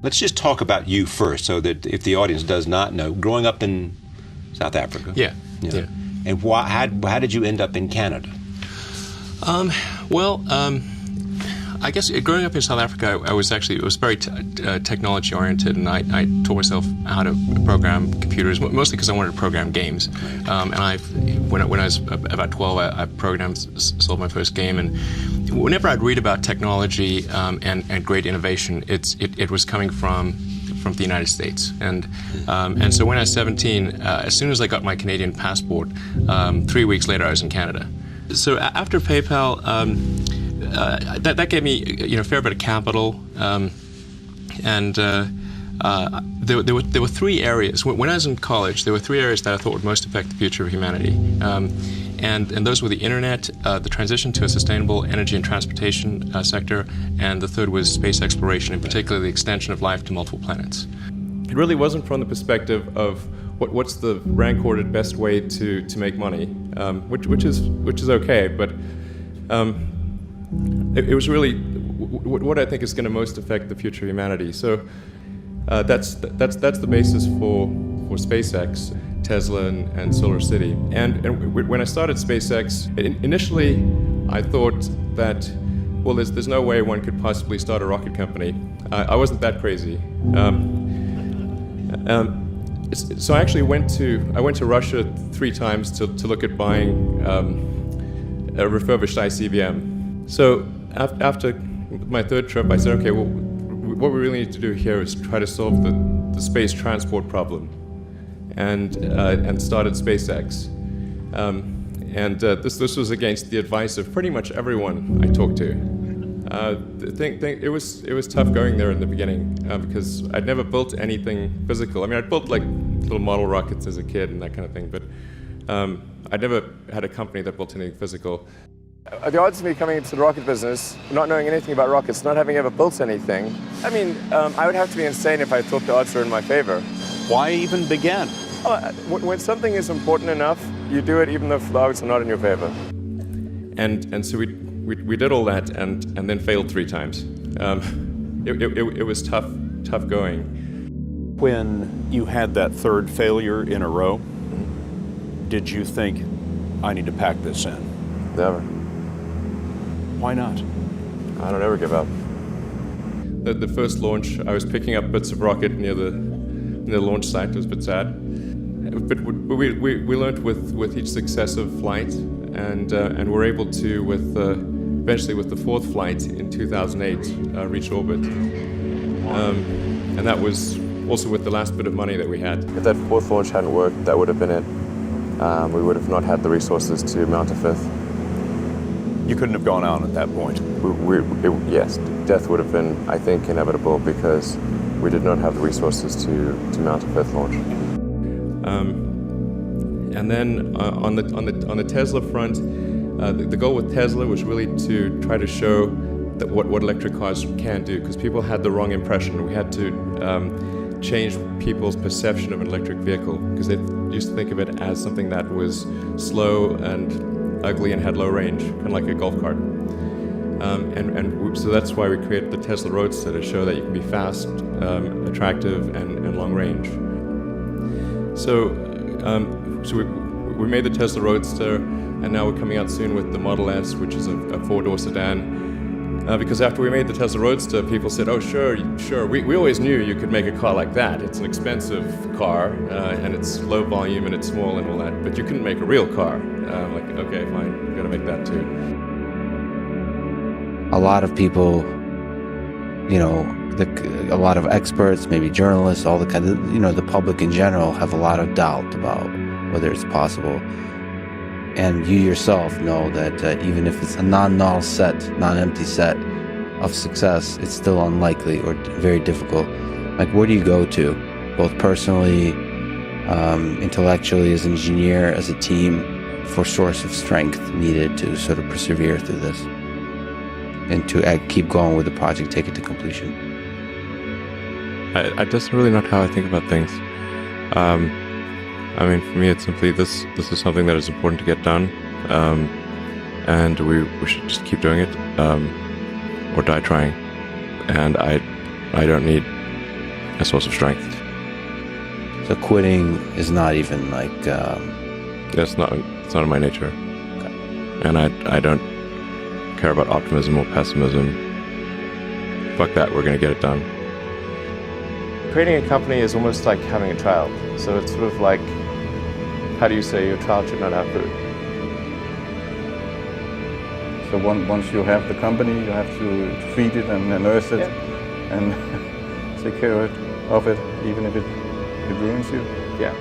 Let's just talk about you first, so that if the audience does not know, growing up in South Africa. Yeah. And how did you end up in Canada? I guess growing up in South Africa, it was very technology oriented, and I taught myself how to program computers, mostly because I wanted to program games. When I was about 12, I sold my first game, and whenever I'd read about technology and great innovation, it was coming from the United States. And so when I was 17, as soon as I got my Canadian passport, 3 weeks later I was in Canada. So after PayPal, that gave me a fair bit of capital, and there were three areas. When I was in college, there were three areas that I thought would most affect the future of humanity, and those were the internet, the transition to a sustainable energy and transportation sector, and the third was space exploration, in particular the extension of life to multiple planets. It really wasn't from the perspective of what's the rank-ordered best way to make money, which is okay, but it was really what I think is going to most affect the future of humanity. So that's the basis for SpaceX, Tesla, and Solar City. And when I started SpaceX, initially I thought that, well, there's no way one could possibly start a rocket company. I wasn't that crazy. So I actually went to Russia 3 times to look at buying a refurbished ICBM. So after my third trip, I said, okay, well, what we really need to do here is try to solve the space transport problem, and started SpaceX. This was against the advice of pretty much everyone I talked to. It was tough going there in the beginning because I'd never built anything physical. I mean, I'd built like little model rockets as a kid and that kind of thing, but I'd never had a company that built anything physical. The odds of me coming into the rocket business, not knowing anything about rockets, not having ever built anything, I mean, I would have to be insane if I thought the odds were in my favor. Why even begin? When something is important enough, you do it even though the odds are not in your favor. And so we did all that and then failed 3 times. It was tough going. When you had that third failure in a row, did you think, I need to pack this in? Never. Why not? I don't ever give up. The first launch, I was picking up bits of rocket near the launch site. It was a bit sad. But we learned with each successive flight, and were able to, eventually with the 4th flight in 2008, reach orbit. And that was also with the last bit of money that we had. If that 4th launch hadn't worked, that would have been it. We would have not had the resources to mount a 5th. You couldn't have gone on at that point. Yes, death would have been, I think, inevitable because we did not have the resources to mount a 5th launch. And then on the Tesla front, the goal with Tesla was really to try to show that what electric cars can do, because people had the wrong impression. We had to change people's perception of an electric vehicle, because they used to think of it as something that was slow and ugly and had low range, kind of like a golf cart. So that's why we created the Tesla Roadster, to show that you can be fast, attractive, and long range. So we made the Tesla Roadster, and now we're coming out soon with the Model S, which is a 4-door sedan. Because after we made the Tesla Roadster, people said, oh, sure, we always knew you could make a car like that. It's an expensive car, and it's low volume, and it's small and all that, but you couldn't make a real car. Like, okay, fine, we're gonna make that too. A lot of people, a lot of experts, maybe journalists, all the kind of, the public in general have a lot of doubt about whether it's possible. And you yourself know that even if it's a non-null set, non-empty set of success, it's still unlikely or very difficult. Like, where do you go to, both personally, intellectually, as an engineer, as a team, for source of strength needed to sort of persevere through this and to keep going with the project, take it to completion? That's really not how I think about things. I mean, for me, it's simply this is something that is important to get done, and we should just keep doing it, or die trying. And I don't need a source of strength. So quitting is not even like. It's not in my nature. And I don't care about optimism or pessimism. Fuck that, we're going to get it done. Creating a company is almost like having a child. So it's sort of like, how do you say your child should not have food? So once you have the company, you have to feed it and nurse it and take care of it, even if it ruins you. Yeah.